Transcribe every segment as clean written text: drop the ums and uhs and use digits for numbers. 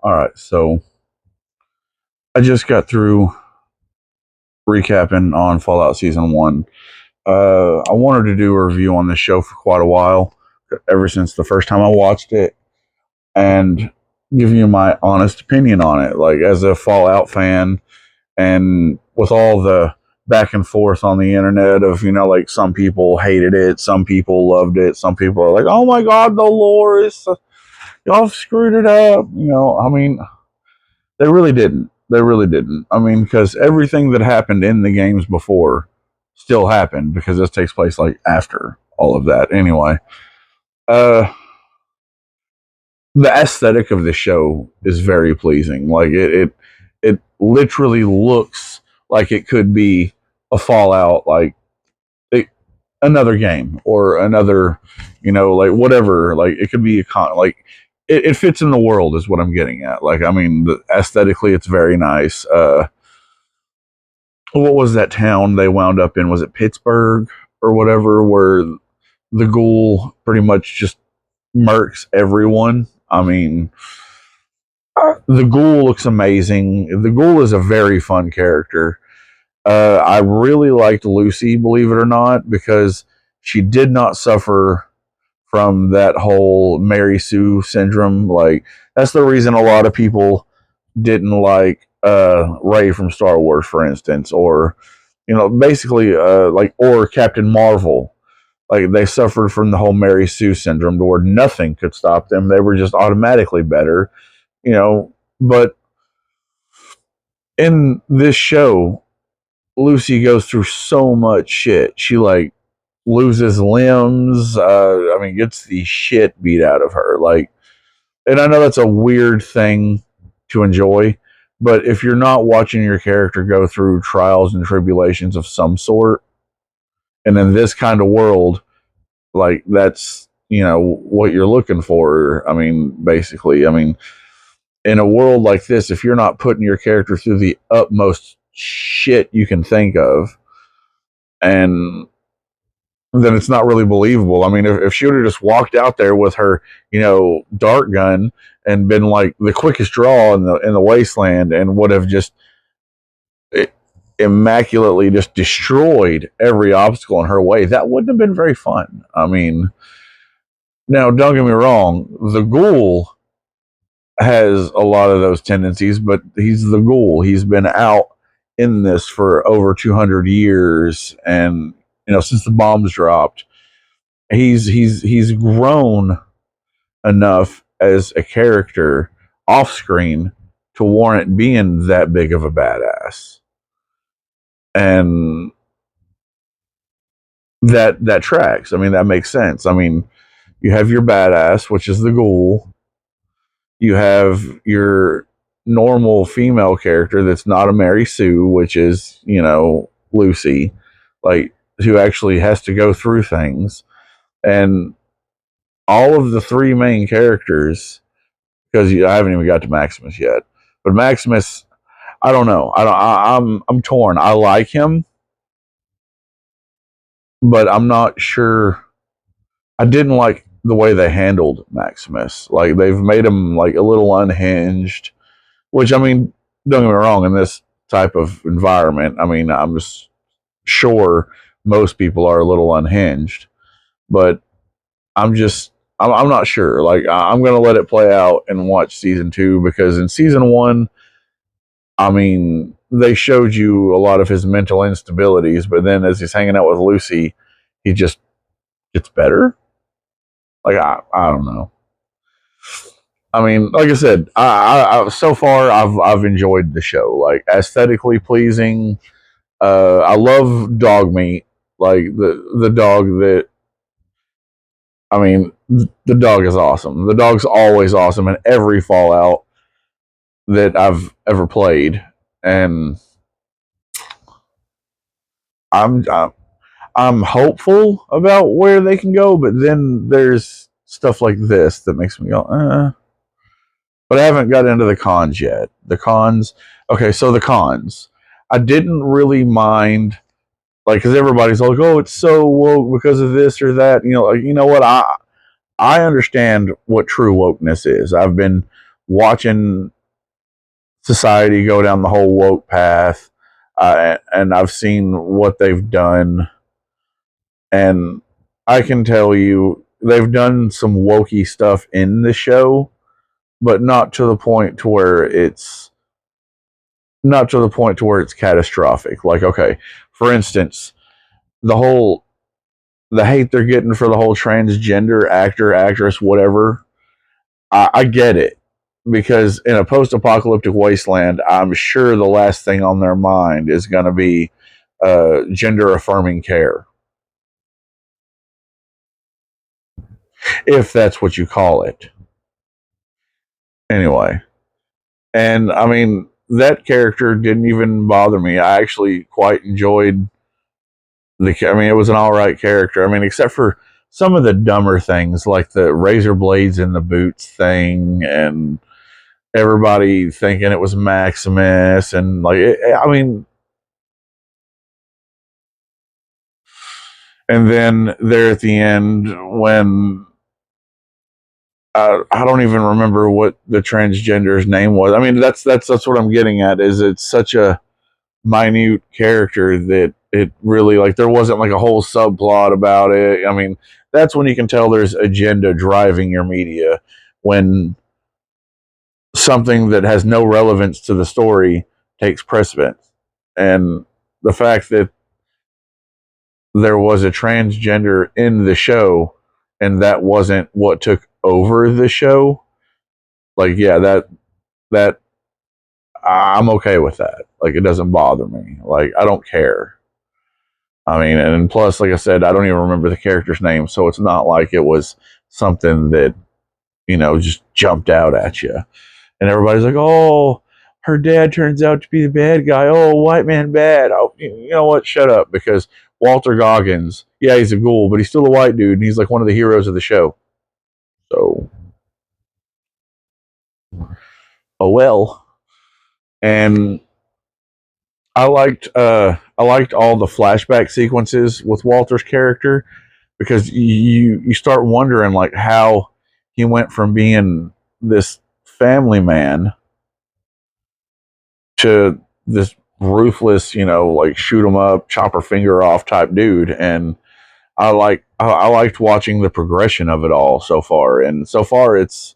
All right, so I just got through recapping on Fallout Season 1. I wanted to do a review on this show for quite a while, ever since the first time I watched it, and give you my honest opinion on it. Like, as a Fallout fan, and with all the back and forth on the internet of, like some people hated it, some people loved it, some people are like, oh my god, the lore is, y'all screwed it up. I mean, they really didn't. They really didn't. I mean, because everything that happened in the games before still happened because this takes place like after all of that. Anyway, uh, the aesthetic of the show is very pleasing. Like it literally looks like it could be a Fallout, like it, another game or another, like whatever. Like it could be like it fits in the world is what I'm getting at. Like, I mean, aesthetically, it's very nice. What was that town they wound up in? Was it Pittsburgh or whatever, where the ghoul pretty much just murks everyone? I mean, the ghoul looks amazing. The ghoul is a very fun character. I really liked Lucy, believe it or not, because she did not suffer from that whole Mary Sue syndrome. Like, that's the reason a lot of people didn't like Ray from Star Wars, for instance, or basically like, or Captain Marvel. Like, they suffered from the whole Mary Sue syndrome, to where nothing could stop them. They were just automatically better, you know. But in this show, Lucy goes through so much shit. She like loses limbs. I mean, gets the shit beat out of her. Like, and I know that's a weird thing to enjoy, but if you're not watching your character go through trials and tribulations of some sort, and in this kind of world, like, that's what you're looking for. I mean, basically, I mean, in a world like this, if you're not putting your character through the utmost shit you can think of, and then it's not really believable. I mean, if she would have just walked out there with her, dart gun and been like the quickest draw in the wasteland, and would have just immaculately just destroyed every obstacle in her way, that wouldn't have been very fun. I mean, now don't get me wrong, the ghoul has a lot of those tendencies, but he's the ghoul. He's been out in this for over 200 years, and since the bombs dropped, he's grown enough as a character off screen to warrant being that big of a badass. And that tracks. I mean, that makes sense. I mean, you have your badass, which is the ghoul. You have your normal female character that's not a Mary Sue, which is, Lucy, like, who actually has to go through things. And all of the three main characters, because I haven't even got to Maximus yet, but Maximus, I don't know. I'm torn. I like him, but I'm not sure. I didn't like the way they handled Maximus. Like, they've made him like a little unhinged, which, I mean, don't get me wrong, in this type of environment, I mean, I'm just sure most people are a little unhinged, but I'm not sure. Like, I'm going to let it play out and watch season 2, because in season 1, I mean, they showed you a lot of his mental instabilities, but then as he's hanging out with Lucy, he just gets better. Like, I don't know. I mean, like I said, I so far I've enjoyed the show. Like, aesthetically pleasing. I love dog meat. Like, the dog that, I mean, the dog is awesome. The dog's always awesome in every Fallout that I've ever played, and I'm I'm hopeful about where they can go. But then there's stuff like this that makes me go, But I haven't got into the cons yet. The cons, okay. So the cons, I didn't really mind, like, because everybody's like, oh, it's so woke because of this or that. Like, you know what? I understand what true wokeness is. I've been watching society go down the whole woke path, and I've seen what they've done, and I can tell you they've done some wokey stuff in the show, but not to the point to where it's catastrophic. Like, okay, for instance, the whole the hate they're getting for the whole transgender actor, actress, whatever. I get it, because in a post-apocalyptic wasteland, I'm sure the last thing on their mind is going to be gender-affirming care, if that's what you call it. Anyway, and I mean that character didn't even bother me. I actually quite enjoyed I mean, it was an all right character. I mean, except for some of the dumber things like the razor blades in the boots thing, and everybody thinking it was Maximus, and like, I mean, and then there at the end when I don't even remember what the transgender's name was. I mean, that's what I'm getting at. Is it's such a minute character that it really, like, there wasn't like a whole subplot about it. I mean, that's when you can tell there's agenda driving your media, when something that has no relevance to the story takes precedence. And the fact that there was a transgender in the show and that wasn't what took over the show, like, yeah, that I'm okay with that. Like, it doesn't bother me. Like, I don't care. I mean, and plus, like I said, I don't even remember the character's name, so it's not like it was something that, just jumped out at you. And everybody's like, "Oh, her dad turns out to be the bad guy. Oh, white man bad." Oh, you know what? Shut up, because Walter Goggins, yeah, he's a ghoul, but he's still a white dude, and he's like one of the heroes of the show. So, oh well. And I liked all the flashback sequences with Walter's character, because you start wondering like how he went from being this family man to this ruthless, like shoot him up, chop her finger off type dude. And I liked watching the progression of it all so far. And so far it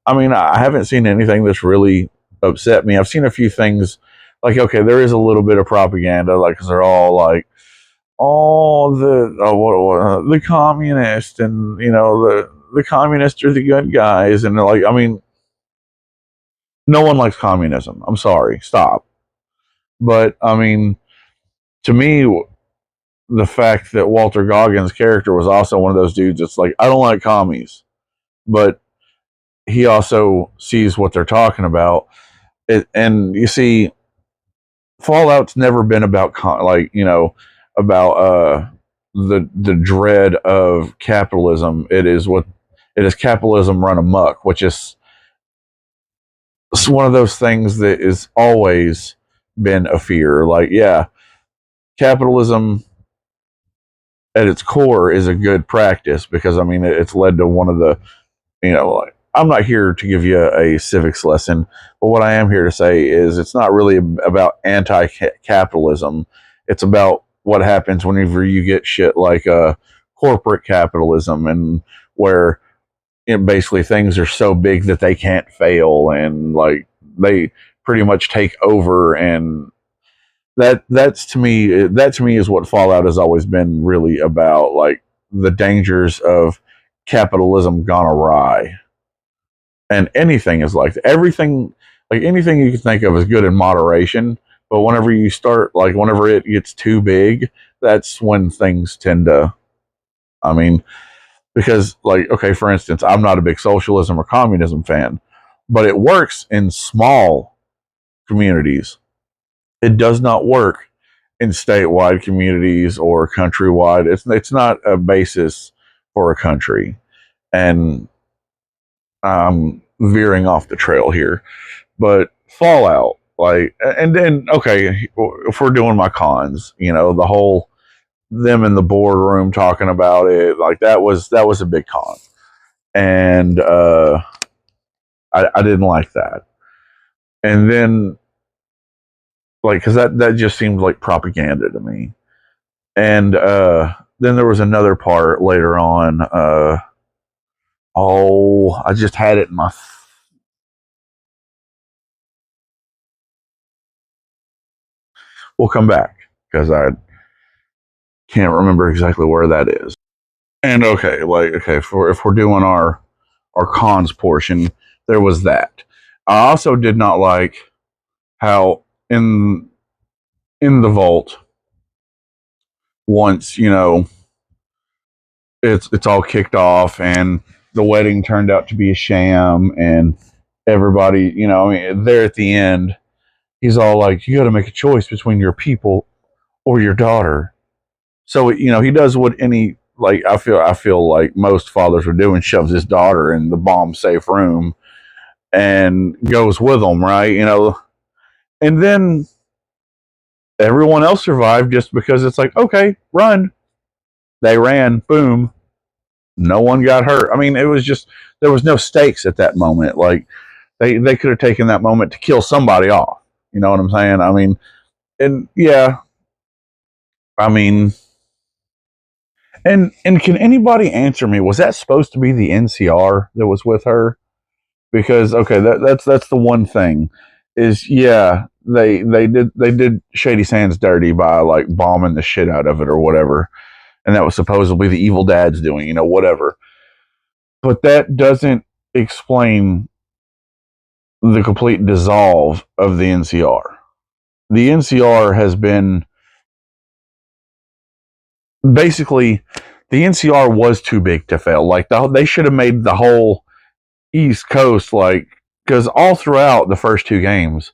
I mean, I haven't seen anything that's really upset me. I've seen a few things like, okay, there is a little bit of propaganda, like, because they're all like, oh, the communist, and the communists are the good guys, and they're like, I mean, no one likes communism. I'm sorry, stop. But I mean, to me, the fact that Walter Goggins' character was also one of those dudes that's like, I don't like commies, but he also sees what they're talking about. And you see, Fallout's never been about about the dread of capitalism. It is capitalism run amok, which is one of those things that is always been a fear. Like, yeah, capitalism at its core is a good practice, because I mean it's led to one of the, like, I'm not here to give you a civics lesson, but what I am here to say is it's not really about anti-capitalism. It's about what happens whenever you get shit like corporate capitalism, and where basically things are so big that they can't fail, and like they pretty much take over. And that to me is what Fallout has always been really about, like the dangers of capitalism gone awry. And anything is like everything, like anything you can think of is good in moderation, but whenever it gets too big, that's when things tend to, I mean, because, like, okay, for instance, I'm not a big socialism or communism fan, but it works in small communities. It does not work in statewide communities or countrywide. It's not a basis for a country. And I'm veering off the trail here, but Fallout, like, and then, okay, if we're doing my cons, the whole them in the boardroom talking about it, like, that was a big con. And I didn't like that. And then, like, because that just seemed like propaganda to me. And then there was another part later on. I just had it in my. We'll come back because I can't remember exactly where that is. And okay, for if we're doing our cons portion, there was that. I also did not like how in the vault, once it's all kicked off and the wedding turned out to be a sham, and everybody, I mean, there at the end, he's all like, you got to make a choice between your people or your daughter. So he does what any, like, I feel like most fathers would do, and shoves his daughter in the bomb safe room and goes with them, right? And then everyone else survived just because it's like, okay, run. They ran, boom, no one got hurt. I mean, it was just, there was no stakes at that moment. Like, they could have taken that moment to kill somebody off. You know what I'm saying? I mean, and yeah, I mean, and can anybody answer me? Was that supposed to be the NCR that was with her? Because okay, that's the one thing is, yeah, they did Shady Sands dirty by like bombing the shit out of it or whatever, and that was supposedly the evil dad's doing, whatever. But that doesn't explain the complete dissolve of the NCR. The NCR has been basically, the NCR was too big to fail. Like they should have made the whole East Coast, like, because all throughout the first two games,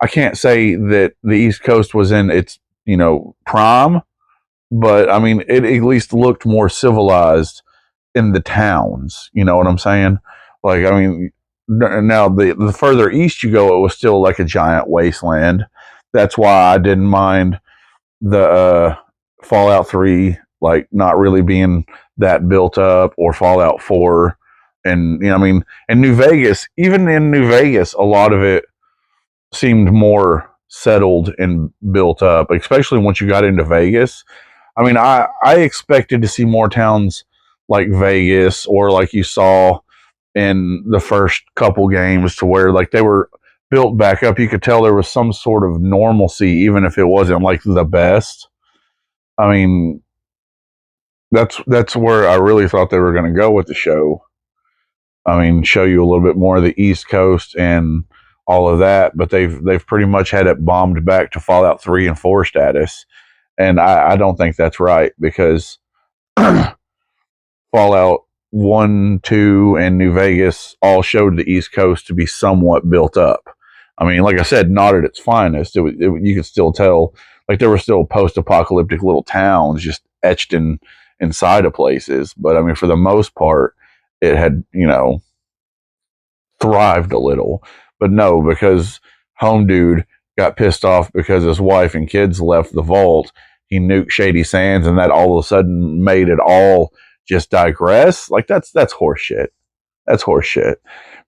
I can't say that the East Coast was in its prime, but I mean it at least looked more civilized in the towns. You know what I'm saying? Like, I mean, now the further east you go, it was still like a giant wasteland. That's why I didn't mind the Fallout 3, like, not really being that built up, or Fallout 4. And I mean, in New Vegas, even in New Vegas, a lot of it seemed more settled and built up, especially once you got into Vegas. I mean, I expected to see more towns like Vegas, or like you saw in the first couple games, to where like they were built back up. You could tell there was some sort of normalcy, even if it wasn't like the best. I mean, that's where I really thought they were going to go with the show. I mean, show you a little bit more of the East Coast and all of that, but they've pretty much had it bombed back to Fallout 3 and 4 status, and I don't think that's right, because Fallout 1, 2, and New Vegas all showed the East Coast to be somewhat built up. I mean, like I said, not at its finest. You could still tell, like, there were still post-apocalyptic little towns just etched inside of places. But I mean, for the most part, it had, thrived a little. But no, because Home Dude got pissed off because his wife and kids left the vault, he nuked Shady Sands, and that all of a sudden made it all just digress. Like, that's horseshit. That's horseshit.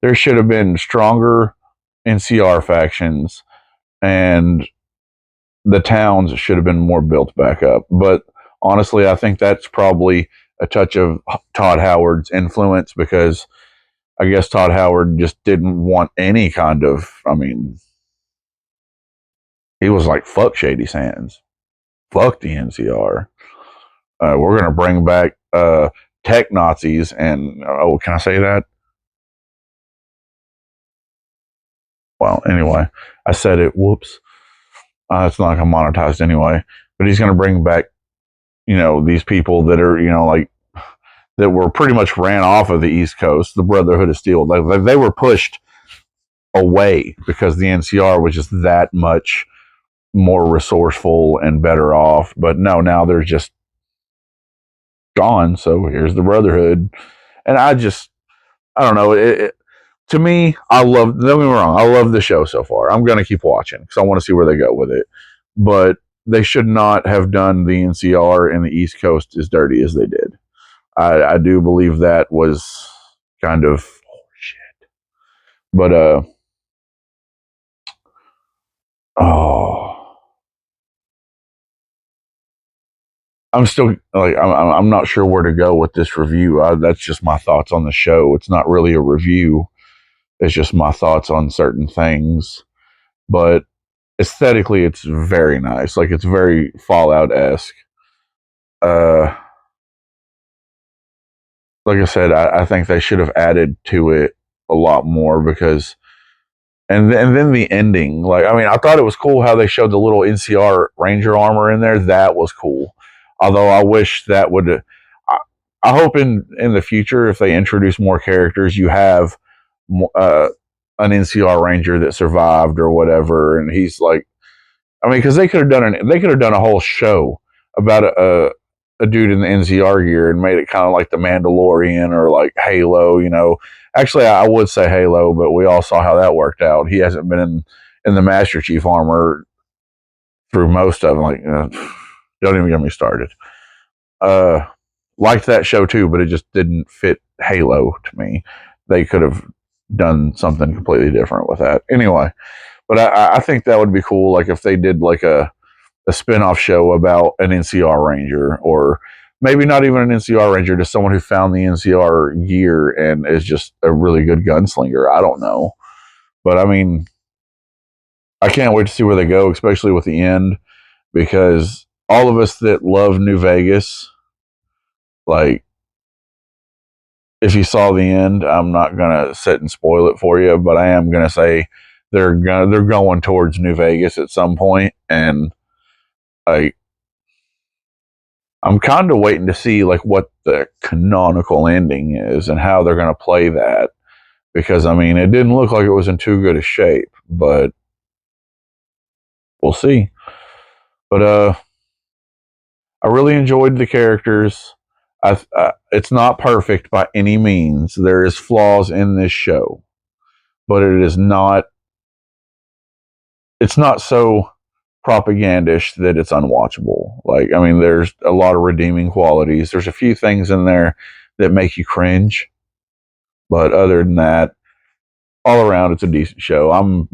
There should have been stronger NCR factions, and the towns should have been more built back up. But honestly, I think that's probably a touch of Todd Howard's influence, because I guess Todd Howard just didn't want any kind of, I mean, he was like, fuck Shady Sands. Fuck the NCR. We're going to bring back tech Nazis. And, oh, can I say that? Well, anyway, I said it. Whoops. It's not like I'm monetized anyway. But he's going to bring back, these people that are, like, that were pretty much ran off of the East Coast, the Brotherhood of Steel. They were pushed away because the NCR was just that much more resourceful and better off. But no, now they're just gone. So here's the Brotherhood. And I don't know. To me, don't get me wrong, I love the show so far. I'm going to keep watching because I want to see where they go with it. But they should not have done the NCR and the East Coast as dirty as they did. I do believe that was kind of shit. But oh, I'm still like I'm not sure where to go with this review. That's just my thoughts on the show. It's not really a review. It's just my thoughts on certain things. But aesthetically, it's very nice. Like it's very Fallout esque. Uh, like I said, I think they should have added to it a lot more because and then the ending. Like, I mean, I thought it was cool how they showed the little NCR Ranger armor in there. That was cool. Although I wish that would. I hope in the future, if they introduce more characters, you have uh, an NCR Ranger that survived or whatever, and he's like, I mean, because they could have done a whole show about a dude in the NCR gear and made it kind of like the Mandalorian or like Halo. You know, actually, I would say Halo, but we all saw how that worked out. He hasn't been in the Master Chief armor through most of them. Like, don't even get me started. Uh, Liked that show too, but it just didn't fit Halo to me. They could have done something completely different with that. Anyway, but I think that would be cool. Like if they did like a spin-off show about an NCR Ranger, or maybe not even an NCR Ranger, just someone who found the NCR gear and is just a really good gunslinger. I don't know. But I mean, I can't wait to see where they go, especially with the end, because all of us that love New Vegas, like if you saw the end, I'm not gonna sit and spoil it for you, but I am gonna say they're going towards New Vegas at some point, and like I'm kind of waiting to see like what the canonical ending is and how they're gonna play that, because I mean it didn't look like it was in too good a shape, but we'll see. But I really enjoyed the characters. It's not perfect by any means. There is flaws in this show, but it is not. It's not so propagandish that it's unwatchable. Like, I mean, there's a lot of redeeming qualities. There's a few things in there that make you cringe, but other than that, all around, it's a decent show. I'm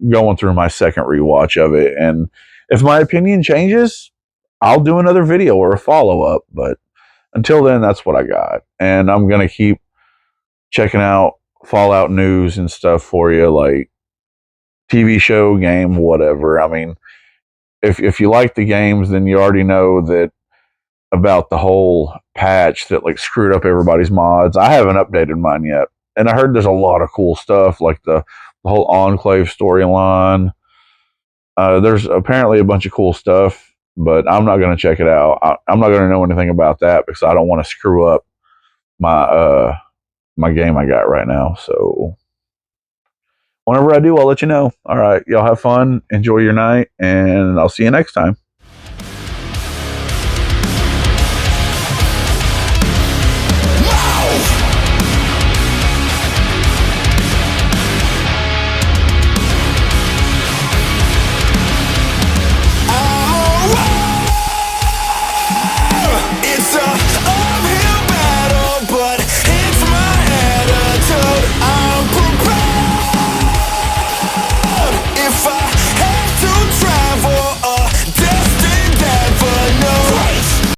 going through my second rewatch of it, and if my opinion changes, I'll do another video or a follow up. But until then, that's what I got, and I'm gonna keep checking out Fallout news and stuff for you, like TV show, game, whatever. I mean, if you like the games, then you already know that about the whole patch that like screwed up everybody's mods. I haven't updated mine yet, and I heard there's a lot of cool stuff like the whole Enclave storyline. There's apparently a bunch of cool stuff, but I'm not going to check it out. I'm not going to know anything about that because I don't want to screw up my my game I got right now. So whenever I do, I'll let you know. All right, y'all have fun, enjoy your night, and I'll see you next time.